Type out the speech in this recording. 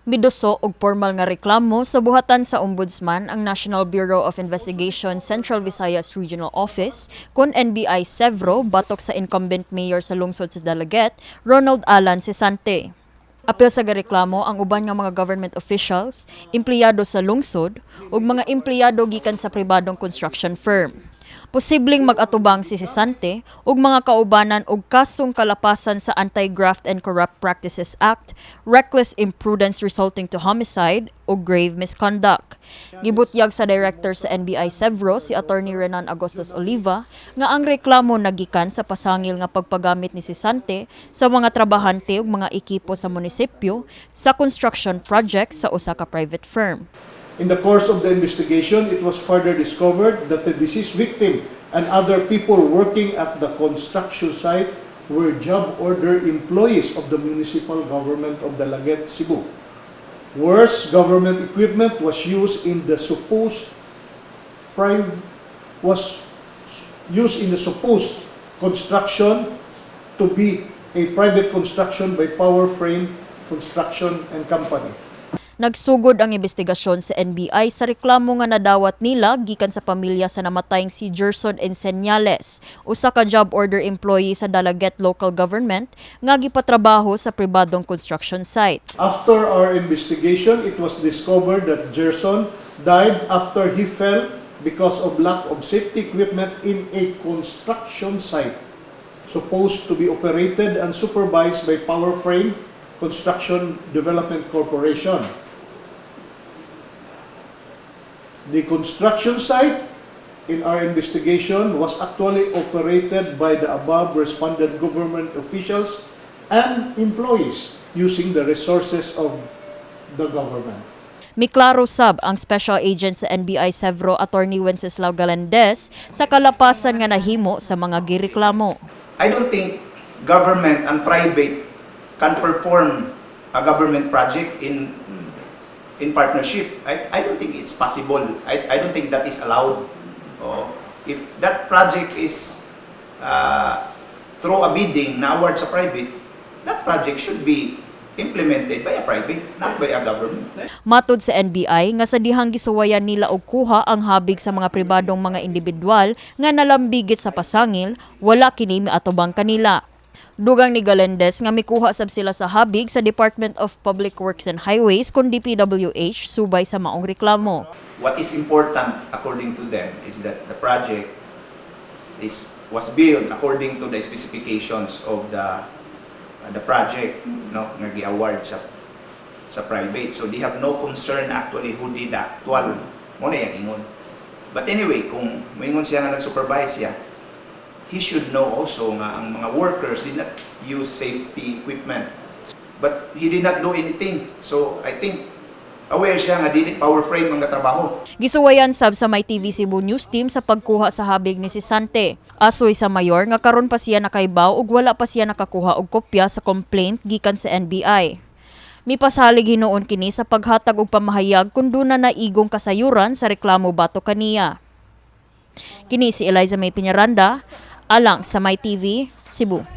Miduso og formal nga reklamo sa buhatan sa Ombudsman ang National Bureau of Investigation Central Visayas Regional Office kun NBI 𝗪𝗏 batok sa incumbent mayor sa lungsod sa Dalaget, Ronald Alan Cesante. Apil sa reklamo ang uban nga mga government officials, empleyado sa lungsod ug mga empleyado gikan sa pribadong construction firm. Posibleng mag-atubang si Cesante ug mga kaubanan og kasong kalapasan sa Anti-Graft and Corrupt Practices Act, reckless imprudence resulting to homicide ug grave misconduct. Gibutyag sa director sa NBI 𝗪𝗏 si Attorney Renan Agustos Oliva nga ang reklamo nagikan sa pasangil nga pagpagamit ni Cesante sa mga trabahante ug mga ekipo sa munisipyo sa construction project sa usa ka private firm. In the course of the investigation, it was further discovered that the deceased victim and other people working at the construction site were job order employees of the municipal government of Dalaget, Cebu. Worse, government equipment was used in the supposed construction to be a private construction by Power Frame Construction and Company. Nagsugod ang investigasyon sa NBI sa reklamo nga nadawat nila gikan sa pamilya sa namatayng si 𝗪𝗠𝗧𝗩 Señales, usa ka job order employee sa Dalaget local government nga gipatrabaho sa pribadong construction site. After our investigation, it was discovered that 𝗪𝗠𝗧 died after he fell because of lack of safety equipment in a construction site supposed to be operated and supervised by Power Frame Construction Development Corporation. The construction site in our investigation was actually operated by the above responded government officials and employees using the resources of the government. Miklaro sab ang special agent sa NBI 𝗪𝗏 Attorney Wenceslao Galindez sa kalapasan nga nahimo sa mga gireklamo. I don't think government and private can perform a government project in partnership. I don't think it's possible. I don't think that is allowed. If that project is through a bidding na award sa private, that project should be implemented by a private, not by a government. Matod sa NBI nga sa dihang gisuwayan nila og kuha ang habig sa mga pribadong mga individual nga nalambigit sa pasangil, wala kini miatubang kanila. Dugang ni Galindez nga mikuha sab sila sa habig sa Department of Public Works and Highways kun DPWH subay sa maong reklamo. What is important according to them is that the project was built according to the specifications of the project, no, nga gi-award sa private. So they have no concern actually who did the actual mo na yan ingon. But anyway, kung moingon siya nga nag-supervise siya, he should know also nga ang mga workers did not use safety equipment. But he did not do anything. So I think aware siya nga dili power frame ang trabaho. Gisuwayan sab sa My TV Cebu News Team sa pagkuha sa habig ni Cesante. Asoy sa mayor nga karon pa siya nakaibaw ug wala pa siya nakakuha og kopya sa complaint gikan sa NBI. Mipasalig hinuon kini sa paghatag og pamahayag kun duna na igong kasayuran sa reklamo batok kaniya. Kini si Elaiza Penaranda, alang sa My TV Cebu.